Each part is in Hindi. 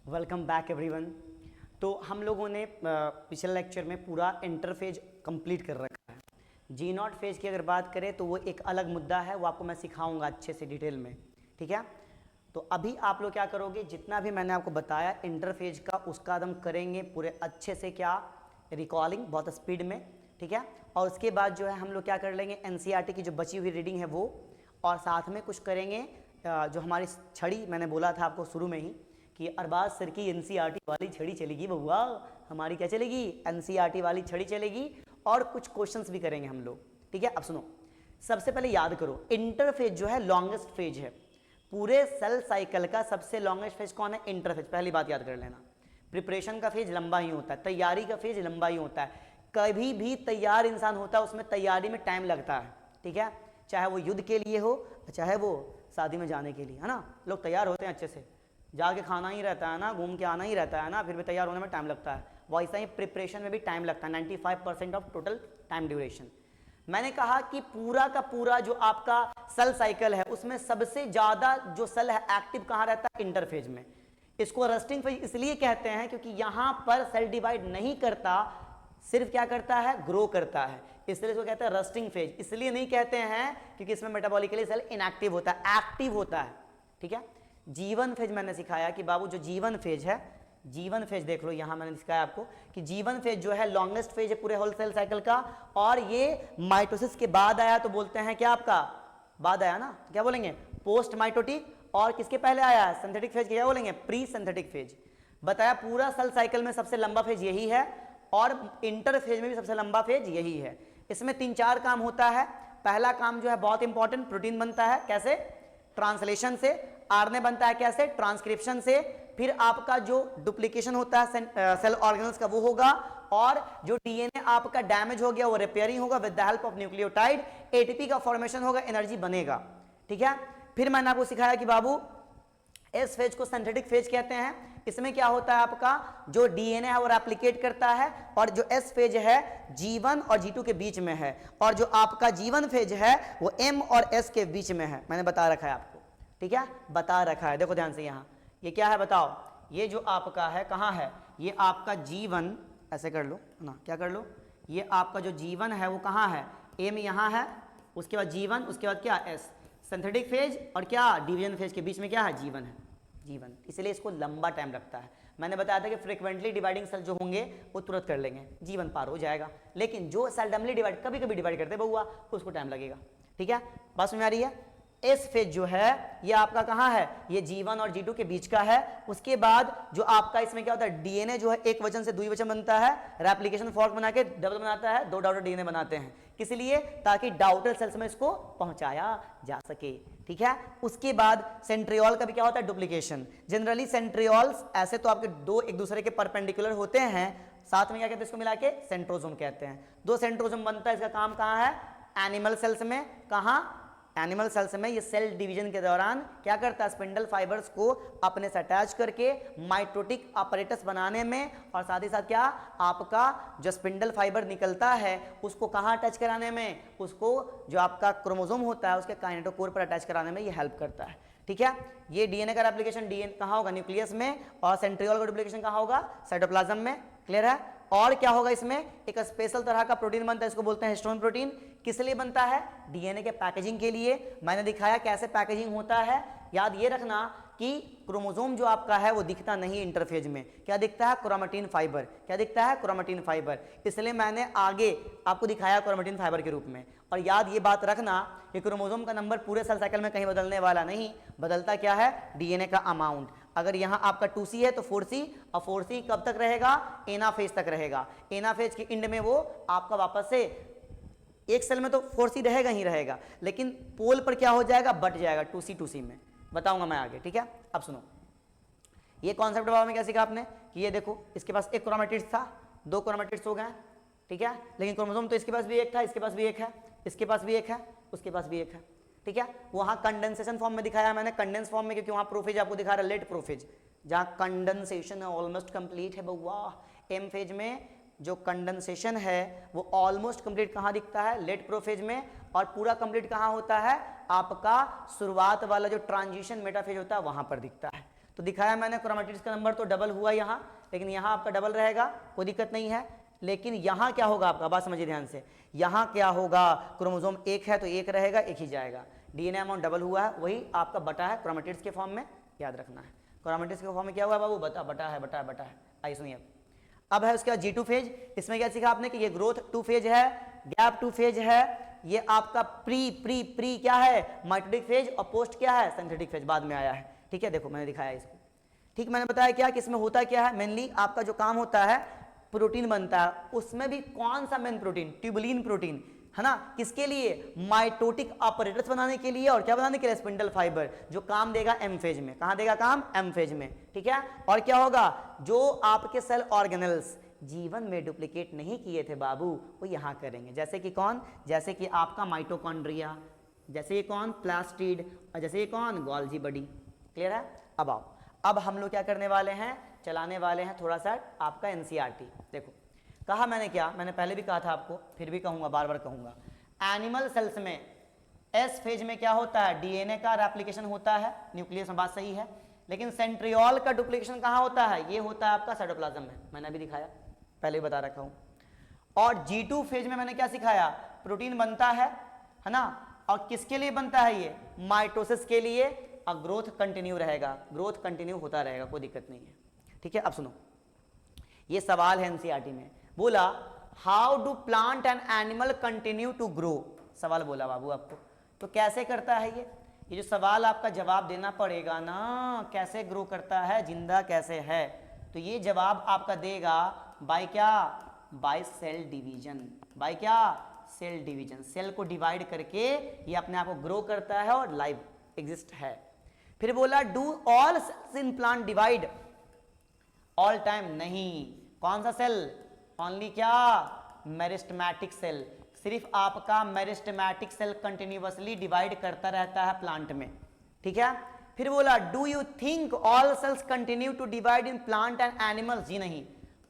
Welcome back everyone. तो हम लोगों ने पिछले लेक्चर में पूरा इंटरफेज कंप्लीट कर रखा है। जी नॉट फेज की अगर बात करें तो वो एक अलग मुद्दा है, वो आपको मैं सिखाऊंगा अच्छे से डिटेल में, ठीक है। तो अभी आप लोग क्या करोगे, जितना भी मैंने आपको बताया इंटरफेज का उसका हम करेंगे पूरे अच्छे से, क्या रिकॉलिंग बहुत स्पीड में, ठीक है। और उसके बाद जो है हम लोग क्या कर लेंगे, एनसीईआरटी की जो बची हुई रीडिंग है वो, और साथ में कुछ करेंगे जो हमारी छड़ी, मैंने बोला था आपको शुरू में ही कि अरबाज सर की एनसीईआरटी वाली छड़ी चलेगी बउआ, हमारी क्या चलेगी, एनसीईआरटी वाली छड़ी चलेगी। और कुछ क्वेश्चंस भी करेंगे हम लोग, ठीक है। अब सुनो, सबसे पहले याद करो, इंटरफेज जो है लॉन्गेस्ट फेज है पूरे सेल साइकिल का। सबसे लॉन्गेस्ट फेज कौन है, इंटरफेज। पहली बात याद कर लेना, प्रिपरेशन का फेज लंबा ही होता है, तैयारी का फेज लंबा ही होता है। कभी भी तैयार इंसान होता है उसमें तैयारी में टाइम लगता है, ठीक है। चाहे वो युद्ध के लिए हो, चाहे वो शादी में जाने के लिए, है ना। लोग तैयार होते हैं अच्छे से, जाके खाना ही रहता है ना, घूम के आना ही रहता है ना, फिर भी तैयार होने में टाइम लगता है। वैसा ही प्रिपरेशन में भी टाइम लगता है, 95% ऑफ टोटल टाइम ड्यूरेशन। मैंने कहा कि पूरा का पूरा जो आपका सेल साइकिल है उसमें सबसे ज्यादा जो सेल है एक्टिव कहाँ रहता है, इंटरफेज में। इसको रेस्टिंग फेज इसलिए कहते हैं क्योंकि यहां पर सेल डिवाइड नहीं करता, सिर्फ क्या करता है, ग्रो करता है, इसलिए इसको कहते हैं रेस्टिंग फेज। इसलिए नहीं कहते हैं क्योंकि इसमें मेटाबॉलिकली सेल इनएक्टिव होता है, एक्टिव होता है, ठीक है। जीवन फेज मैंने सिखाया कि बाबू जो जीवन फेज है, जीवन फेज देख लो, यहां मैंने सिखाया आपको कि जीवन फेज जो है लॉन्गेस्ट फेज है पूरे होल सेल साइकिल का। और ये माइटोसिस के बाद आया तो बोलते हैं क्या, आपका बाद आया ना, क्या बोलेंगे, पोस्ट माइटोटिक। और किसके पहले आया है, सिंथेटिक फेज, क्या बोलेंगे, प्री सिंथेटिक फेज। बताया पूरा सेल साइकिल में सबसे लंबा फेज यही है और इंटरफेज में भी सबसे लंबा फेज यही है। इसमें 3-4 काम होता है। पहला काम जो है बहुत इंपॉर्टेंट, प्रोटीन बनता है, कैसे, ट्रांसलेशन से। आरएनए बनता है कैसे, ट्रांसक्रिप्शन से। फिर आपका जो डुप्लीकेशन होता है सेल ऑर्गेनल्स का वो होगा। और जो डीएनए आपका डैमेज हो गया वो रिपेयरिंग होगा with the help of nucleotide. ATP का फॉर्मेशन होगा, एनर्जी बनेगा, ठीक है। फिर मैंने आपको सिखाया कि बाबू इस फेज को सिंथेटिक फेज कहते हैं। इसमें क्या होता है, आपका जो डीएनए है वो रेप्लिकेट करता है। और जो एस फेज है G1 और G2 के बीच में है। और जो आपका जीवन फेज है वो M और S के बीच में है, मैंने बता रखा है आपको, ठीक है, बता रखा है। देखो ध्यान से, यहाँ ये क्या है बताओ, ये जो आपका है कहाँ है, ये आपका G1, ऐसे कर लो ना, क्या कर लो, ये आपका जो G1 है वो कहाँ है, M यहाँ है, उसके बाद G1, उसके बाद क्या, S। सिंथेटिक फेज और क्या डिवीजन फेज के बीच में क्या है, जीवन है, जीवन। इसलिए इसको लंबा टाइम लगता है। मैंने बताया था कि फ्रीक्वेंटली डिवाइडिंग सेल जो होंगे वो तुरंत कर लेंगे, जीवन पार हो जाएगा। लेकिन जो सेल्डमली डिवाइड, कभी कभी डिवाइड करते बउआ, उसको टाइम लगेगा, ठीक है। बात समझ में आ रही है। एस फेज जो है ये आपका कहाँ है, ये G1 और G2 के बीच का है। उसके बाद जो आपका इसमें क्या होता है, डीएनए जो है एक वचन से द्विवचन बनता है, रेप्लिकेशन फॉर्क बना के डबल बनाता है, 2 डॉटर डीएनए बनाते हैं, किस लिए, ताकि डाउटर सेल्स में इसको पहुंचाया जा सके, ठीक है। उसके बाद सेंट्रियोल का भी क्या होता है, डुप्लीकेशन। जनरली सेंट्रियोल्स ऐसे तो आपके दो एक दूसरे के परपेंडिकुलर होते हैं, साथ में क्या कहते हैं इसको मिला के सेंट्रोजोम कहते हैं। 2 सेंट्रोजोम बनता है, इसका काम कहाँ है, एनिमल सेल्स में। कहाँ, एनिमल सेल्स में। ये सेल डिवीजन के दौरान क्या करता है, स्पिंडल फाइबर्स को अपने से अटैच करके माइटोटिक अपरेटस बनाने में, और साथ ही साथ क्या, आपका जो स्पिंडल फाइबर निकलता है उसको कहाँ अटैच कराने में, उसको जो आपका क्रोमोसोम होता है उसके काइनेटोकोर पर अटैच कराने में ये हेल्प करता है, ठीक है। ये डीएनए का एप्लीकेशन डीएनए कहाँ होगा, न्यूक्लियस में। और सेंट्रियोल का डुप्लीकेशन कहाँ होगा, साइटोप्लाज्म में, क्लियर है। और क्या होगा, इसमें एक स्पेशल तरह का प्रोटीन बनता है, इसको बोलते हैं हिस्टोन प्रोटीन। किस लिए बनता है, डीएनए के पैकेजिंग के लिए। मैंने दिखाया कैसे पैकेजिंग होता है। याद ये रखना कि क्रोमोसोम जो आपका है वो दिखता नहीं इंटरफेज में, क्या दिखता है, क्रोमेटिन फाइबर। क्या दिखता है, क्रोमेटिन फाइबर। इसलिए मैंने आगे आपको दिखाया क्रोमेटिन फाइबर के रूप में। और याद ये बात रखना कि क्रोमोसोम का नंबर पूरे सेल साइकिल में कहीं बदलने वाला नहीं, बदलता क्या है, डीएनए का अमाउंट। अगर यहाँ आपका 2C है तो 4C, और 4C कब तक रहेगा, एनाफेज तक रहेगा। एनाफेज के एंड में वो आपका वापस से एक सेल में तो 4C रहेगा ही रहेगा, लेकिन पोल पर क्या हो जाएगा, बट जाएगा 2C में। बताऊंगा मैं आगे, ठीक है। अब सुनो, ये कॉन्सेप्ट बाबा में क्या सीखा आपने कि ये देखो, इसके पास एक क्रोमेटिड्स था, 2 क्रोमेटिड्स हो गए, ठीक है। लेकिन क्रोमोसोम तो इसके पास भी एक था, इसके पास भी एक है, इसके पास भी एक है, उसके पास भी एक है, ठीक है। वहां कंडेंसेशन फॉर्म में दिखाया मैंने, कंडेंस फॉर्म में, क्योंकि वहां प्रोफेज आपको दिखा रहा है, लेट प्रोफेज, जहां कंडेंसेशन ऑलमोस्ट कंप्लीट है बउआ। एम फेज में जो कंडेंसेशन है वो ऑलमोस्ट कंप्लीट कहां दिखता है, लेट प्रोफेज में। और पूरा कंप्लीट कहां होता है, आपका शुरुआत वाला जो ट्रांजिशन मेटाफेज होता है वहां पर दिखता है। तो दिखाया मैंने क्रोमेटिड्स का नंबर तो डबल हुआ यहाँ, लेकिन यहाँ आपका डबल रहेगा, कोई दिक्कत नहीं है। लेकिन यहाँ क्या होगा आपका, बात समझिए ध्यान से, यहाँ क्या होगा, क्रोमोसोम एक है तो एक रहेगा, एक ही जाएगा। डीएनए अमाउंट डबल हुआ है, वही आपका बटा है क्रोमेटिड्स के फॉर्म में, याद रखना है। क्रोमेटिड्स के फॉर्म में क्या हुआ बाबू, बटा है। आइए सुनिए, अब है उसके बाद G2 फेज। इसमें क्या सीखा आपने कि ये ग्रोथ 2 फेज है, गैप 2 फेज है, ये आपका प्री क्या है, माइटोटिक फेज, और पोस्ट क्या है, सिंथेटिक फेज, बाद में आया है। ठीक है, देखो मैंने दिखाया इसको, ठीक, मैंने बताया क्या कि इसमें होता क्या है, मेनली आपका जो काम होता है प्रोटीन बनता है, उसमें भी कौन सा मेन प्रोटीन, ट्यूबुलिन प्रोटीन, है ना, किसके लिए, माइटोटिक ऑपरेटर्स बनाने के लिए, और क्या बनाने के लिए, स्पिंडल फाइबर, जो काम देगा एम फेज में। कहां देगा काम, एम फेज में, ठीक है। और क्या होगा, जो आपके सेल ऑर्गेनल्स जीवन में डुप्लीकेट नहीं किए थे बाबू, वो यहां करेंगे। जैसे कि कौन, जैसे कि आपका माइटोकॉन्ड्रिया, जैसे ये कौन, प्लास्टिड, और जैसे ये कौन, गोल्जी बॉडी। क्लियर है। अब आओ, अब हम लोग क्या करने वाले हैं, चलाने वाले हैं थोड़ा सा आपका एनसीईआरटी। देखो कहा मैंने क्या, मैंने पहले भी कहा था आपको, फिर भी कहूंगा, बार बार कहूंगा, एनिमल सेल्स में एस फेज में क्या होता है, डीएनए का रेप्लिकेशन होता है, न्यूक्लियस में, बात सही है। लेकिन सेंट्रियोल का डुप्लीकेशन कहाँ होता है, ये होता है आपका साइटोप्लाज्म में, मैंने अभी दिखाया, पहले भी बता रखा हूं। और G2 फेज में मैंने क्या सिखाया, प्रोटीन बनता है ना, और किसके लिए बनता है, ये माइटोसिस के लिए, और ग्रोथ कंटिन्यू रहेगा, ग्रोथ कंटिन्यू होता रहेगा, कोई दिक्कत नहीं है। ठीक है, अब सुनो, ये सवाल है एनसीईआरटी में, बोला how do plant and animal continue to grow, सवाल बोला बाबू आपको, तो कैसे करता है ये जो सवाल आपका जवाब देना पड़ेगा ना, कैसे ग्रो करता है, जिंदा कैसे है, तो ये जवाब आपका देगा बाय क्या, बाय सेल डिवीजन, बाय क्या, सेल डिवीजन, सेल को डिवाइड करके ये अपने आप को ग्रो करता है और लाइव एग्जिस्ट है। फिर बोला do all cells in plant divide, all time नहीं, कौन सा सेल, ओनली क्या, मेरिस्टेमेटिक सेल, सिर्फ आपका मेरिस्टेमेटिक सेल कंटिन्यूअसली डिवाइड करता रहता है प्लांट में। ठीक है। फिर बोला do you think all cells continue to divide in plant and animals, जी नहीं,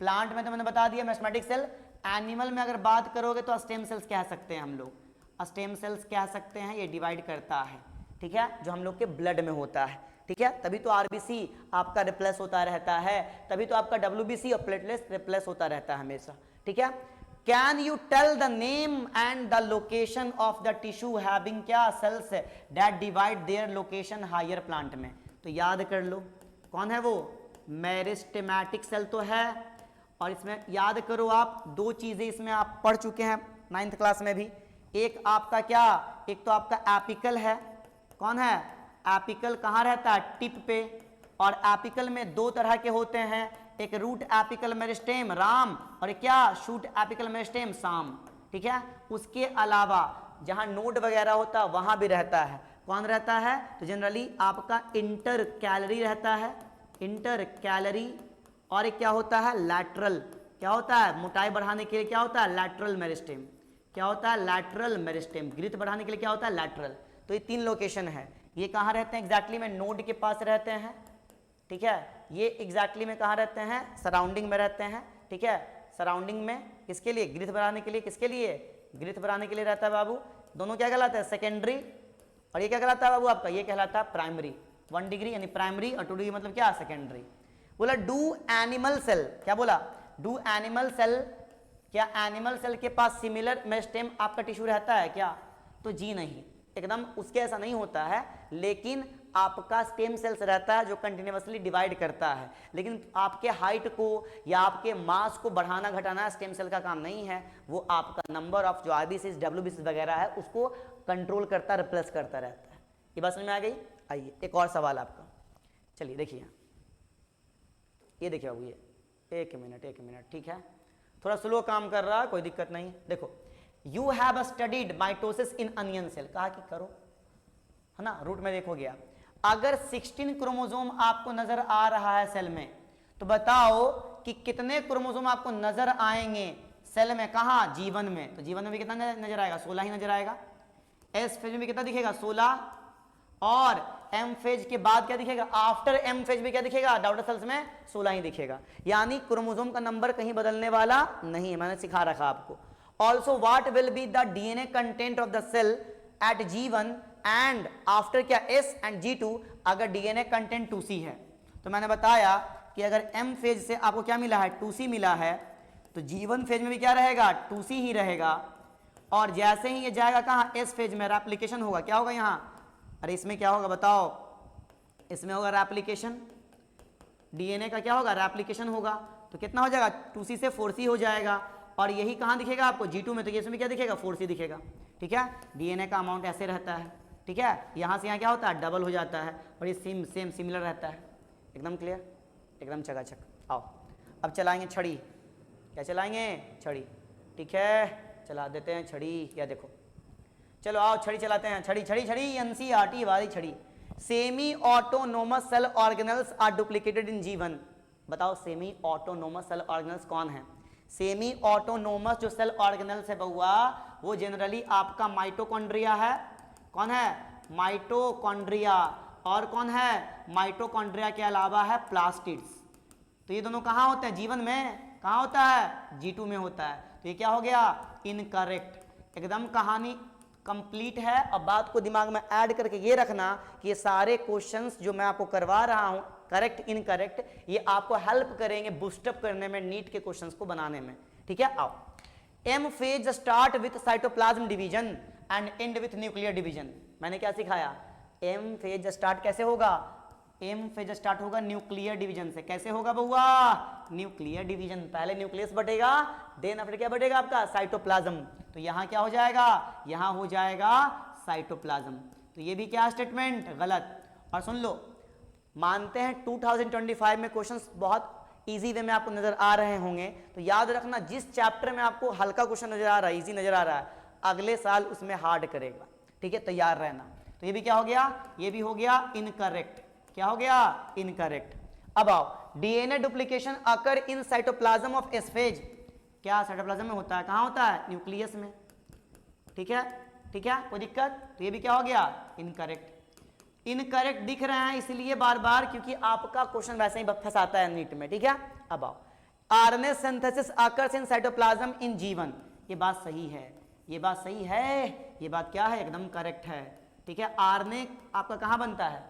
प्लांट में तो मैंने बता दिया मेरिस्टेमेटिक सेल, एनिमल में अगर बात करोगे तो स्टेम सेल्स कह सकते हैं हम लोग, स्टेम सेल्स कह सकते हैं, ये डिवाइड करता है। ठीक है, जो हम लोग के ब्लड में होता है। ठीक है, तभी तो आरबीसी आपका रिप्लेस होता रहता है, तभी तो आपका डब्ल्यूबीसी और प्लेटलेट्स रिप्लेस होता रहता है हमेशा। ठीक है, can you tell the name and the location of the tissue having क्या, cells that divide their location higher plant में, तो याद कर लो कौन है वो, मेरिस्टेमेटिक सेल तो है, और इसमें याद करो आप दो चीजें इसमें आप पढ़ चुके हैं 9th क्लास में भी, एक आपका क्या, एक तो आपका एपिकल है, कौन है, एपिकल कहाँ रहता है, टिप पे, और एपिकल में दो तरह के होते हैं, एक रूट एपिकल मेरिस्टेम राम, और क्या, शूट एपिकल मेरिस्टेम साम। ठीक है, उसके अलावा जहाँ नोड वगैरह होता है वहाँ भी रहता है, कौन रहता है, तो जनरली आपका इंटर कैलरी रहता है, इंटर कैलरी, और एक क्या होता है, लैटरल, क्या होता है, मोटाई बढ़ाने के लिए क्या होता है, लैटरल मेरिस्टेम, क्या होता है, लैटरल मेरिस्टेम, ग्रिथ बढ़ाने के लिए क्या होता है, लैटरल। तो ये 3 लोकेशन है, ये कहाँ रहते हैं एग्जैक्टली में, नोड के पास रहते हैं। ठीक है, ये एग्जैक्टली में कहाँ रहते हैं, सराउंडिंग में रहते हैं। ठीक है, सराउंडिंग में किसके लिए, ग्रिथ बढ़ाने के लिए, किसके लिए, ग्रिथ बढ़ाने के लिए रहता है बाबू। दोनों क्या कहलाता है, सेकेंडरी, और ये क्या कहलाता है बाबू आपका, ये कहलाता है प्राइमरी। 1 डिग्री यानी प्राइमरी, और 2 डिग्री मतलब क्या, सेकेंडरी। बोला डू एनिमल सेल, क्या बोला, डू एनिमल सेल, क्या एनिमल सेल के पास सिमिलर मेरिस्टेम आपका टिश्यू रहता है क्या, तो जी नहीं, एकदम उसके ऐसा नहीं होता है, लेकिन आपका स्टेम सेल्स रहता है जो कंटिन्यूअसली डिवाइड करता है, लेकिन आपके हाइट को या आपके मास को बढ़ाना घटाना स्टेम सेल का काम नहीं है, वो आपका नंबर ऑफ जो आरबीसीज डब्ल्यूबीसीज वगैरह है उसको कंट्रोल करता, रिप्लेस करता रहता है। ये बात समझ में आ गई। आइए एक और सवाल आपका, चलिए देखिए, ये देखिए बाबू, ये एक मिनट, ठीक है, थोड़ा स्लो काम कर रहा है, कोई दिक्कत नहीं। देखो, you have studied mitosis in onion cell, कहा कि करो, है ना, रूट में देखो गया, अगर 16 क्रोमोसोम आपको नजर आ रहा है सेल में, तो बताओ कि कितने क्रोमोसोम आपको नजर आएंगे सेल में, कहा, जीवन में, तो जीवन में भी कितना नजर आएगा, 16 ही नजर आएगा। एस फेज में भी कितना दिखेगा, 16, और एम फेज के बाद क्या दिखेगा, आफ्टर एम फेज में क्या दिखेगा, डॉटर सेल्स में 16 ही दिखेगा, यानी क्रोमोसोम का नंबर कहीं बदलने वाला नहीं है, मैंने सिखा रखा आपको। Also what will be the DNA content of the cell at G1 and after क्या S एंड G2, अगर डीएनए कंटेंट 2C है तो मैंने बताया कि अगर एम फेज से आपको क्या मिला है, 2c मिला है, तो G1 फेज में भी क्या रहेगा, 2c ही रहेगा। और जैसे ही ये जाएगा कहाँ, एस फेज में, रेप्लिकेशन होगा। क्या होगा यहाँ, अरे इसमें क्या होगा बताओ, इसमें होगा रेप्लिकेशन, डीएनए का क्या होगा, रेप्लिकेशन होगा। तो कितना हो जाएगा, 2c से 4c हो जाएगा। और यही कहाँ दिखेगा आपको, G2 में, तो इसमें क्या दिखेगा, 4c दिखेगा। ठीक है, डीएनए का अमाउंट ऐसे रहता है। ठीक है, यहाँ से यहाँ क्या होता है, डबल हो जाता है, और ये सेम सिमिलर रहता है। एकदम क्लियर, एकदम चकाचक। आओ अब चलाएंगे छड़ी। क्या चलाएंगे, छड़ी। ठीक है, चला देते हैं छड़ी। या देखो, चलो आओ छड़ी चलाते हैं। छड़ी छड़ी छड़ी, एनसीईआरटी वाली छड़ी। Semi autonomous cell organelles are duplicated in G1। बताओ सेमी ऑटोनोमस सेल ऑर्गेनल्स कौन है। सेमी ऑटोनोमस जो सेल ऑर्गेनल्स है बउआ, वो जनरली आपका माइटोकॉन्ड्रिया है। कौन है, माइटोकॉन्ड्रिया। और कौन है, माइटोकॉन्ड्रिया के अलावा है प्लास्टिड्स। तो ये दोनों कहाँ होते हैं, G1 में। कहाँ होता है, G2 में होता है। तो ये क्या हो गया, इनकरेक्ट। एकदम कहानी कंप्लीट है। अब बात को दिमाग में ऐड करके ये रखना कि ये सारे क्वेश्चंस जो मैं आपको करवा रहा हूँ, करेक्ट इनकरेक्ट, ये आपको हेल्प करेंगे बूस्टअप करने में, नीट के क्वेश्चंस को बनाने में। ठीक है, आओ। M phase start with cytoplasm division and end with nuclear division. मैंने क्या सिखाया, एम फेज स्टार्ट कैसे होगा, एम फेज स्टार्ट होगा न्यूक्लियर डिवीजन से। कैसे होगा बउआ, न्यूक्लियर डिवीजन। पहले न्यूक्लियस बढ़ेगा, देन आफ्टर क्या बढ़ेगा आपका, साइटोप्लाज्म। तो यहाँ क्या हो जाएगा, यहाँ हो जाएगा साइटोप्लाज्म। तो ये भी क्या स्टेटमेंट, गलत। और सुन लो, मानते हैं 2025 में क्वेश्चंस बहुत इजी वे में आपको नजर आ रहे होंगे। तो याद रखना, जिस चैप्टर में आपको हल्का क्वेश्चन नजर आ रहा है, इजी नजर आ रहा है, अगले साल उसमें हार्ड करेगा। ठीक है, तैयार रहना। तो ये भी क्या हो गया, ये भी हो गया इनकरेक्ट। क्या हो गया, इनकरेक्ट। अब आओ, DNA duplication occur in cytoplasm of S phase. क्या साइटोप्लाज्म में होता है, कहां होता है, न्यूक्लियस में। ठीक है, ठीक है, कोई दिक्कत। तो ये भी क्या हो गया, इनकरेक्ट। इनकरेक्ट दिख रहे हैं इसलिए बार बार, क्योंकि आपका क्वेश्चन वैसे ही फंसाता है नीट में। ठीक है, अब आओ, RNA synthesis occurs in cytoplasm in G1। ये बात सही है, ये बात सही है, ये बात क्या है, एकदम करेक्ट है। ठीक है, आरएनए आपका कहाँ बनता है,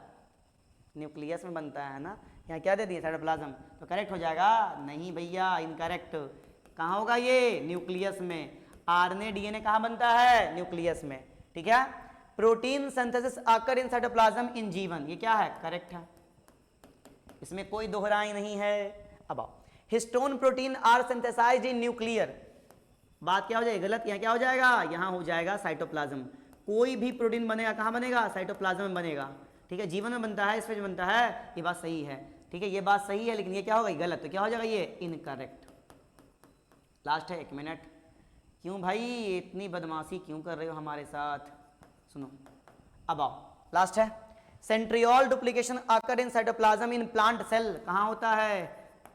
न्यूक्लियस में बनता है ना। यहाँ क्या दे दिए, साइटोप्लाज्म, तो करेक्ट हो जाएगा। नहीं भैया, इनकरेक्ट। कहाँ होगा ये, न्यूक्लियस में। आरएनए डीएनए कहाँ बनता है, न्यूक्लियस में। ठीक है, protein synthesis occur in cytoplasm in G1। ये क्या है, करेक्ट है, इसमें कोई दोहराई नहीं है। अब आओ, histone protein are synthesized in nuclear. बात क्या हो जाएगी, गलत। यहाँ क्या हो जाएगा, यहाँ हो जाएगा साइटोप्लाज्म। कोई भी प्रोटीन बनेगा कहाँ बनेगा, साइटोप्लाज्म में बनेगा। ठीक है, G1 में बनता है, इस पेज बनता है, ये बात सही है। ठीक है, ये बात सही है, लेकिन ये क्या होगा, गलत। तो क्या हो जाएगा, ये इनकरेक्ट। लास्ट है, 1 मिनट। क्यों भाई इतनी बदमाशी क्यों कर रहे हो हमारे साथ, सुनो। अब आओ, लास्ट है, centriole duplication occur in cytoplasm in plant cell. कहाँ होता है,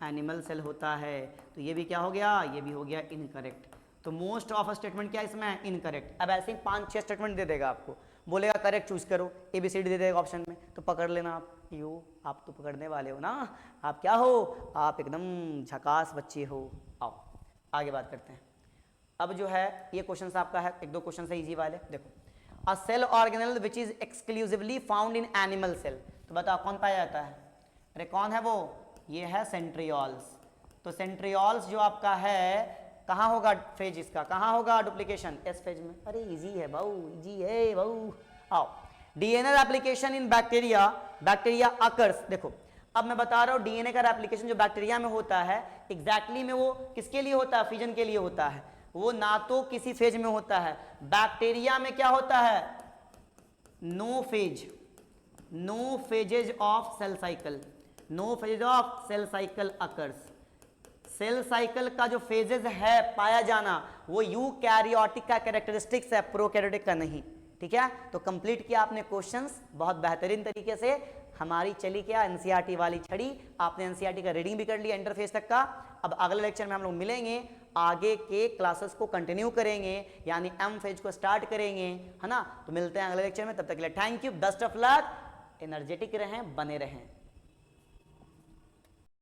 एनिमल सेल होता है। तो ये भी क्या हो गया, ये भी हो गया इनकरेक्ट। तो मोस्ट ऑफ स्टेटमेंट क्या इसमें, इनकरेक्ट। अब ऐसे ही 5-6 स्टेटमेंट दे देगा आपको, बोलेगा करेक्ट चूज करो, ABCD दे देगा ऑप्शन में, तो पकड़ लेना आप। यो, आप तो पकड़ने वाले हो ना, आप क्या हो, आप एकदम झकास बच्चे हो। आओ आगे बात करते हैं। अब जो है ये क्वेश्चन आपका है, 1-2 क्वेश्चन है इजी वाले। देखो, a cell organelle which is exclusively found in animal cell. तो बताओ कौन पाया जाता है, अरे कौन है वो, ये है सेंट्रियोल्स। तो सेंट्रियोल्स जो आपका है, कहाँ होगा फेज इसका, कहाँ होगा डुप्लीकेशन, एस फेज में। अरे इजी है बाऊ, इजी है बाऊ। आओ, DNA application in bacteria, bacteria occurs. देखो अब मैं बता रहा हूँ, डीएनए का एप्लीकेशन जो बैक्टीरिया में होता है, एग्जैक्टली में वो किसके लिए होता है, फिजन के लिए होता है। वो ना तो किसी फेज में होता है। बैक्टीरिया में क्या होता है, no phase, no phases of cell cycle, no phases of cell cycle occurs. Cell cycle का जो फेजेस है पाया जाना, वो यूकैरियोटिक का कैरेक्टरिस्टिक्स है, प्रोकैरियोटिक का नहीं। ठीक है, तो कंप्लीट किया आपने क्वेश्चंस बहुत बेहतरीन तरीके से। हमारी चली क्या, एनसीईआरटी वाली छड़ी। आपने एनसीईआरटी का रीडिंग भी कर लिया इंटरफेस तक का। अब अगले लेक्चर में हम लोग मिलेंगे, आगे के क्लासेस को कंटिन्यू करेंगे, यानी एम फेज को स्टार्ट करेंगे, है ना। तो मिलते हैं अगले लेक्चर में, तब तक के लिए thank you, best of luck, energetic रहें, बने रहें।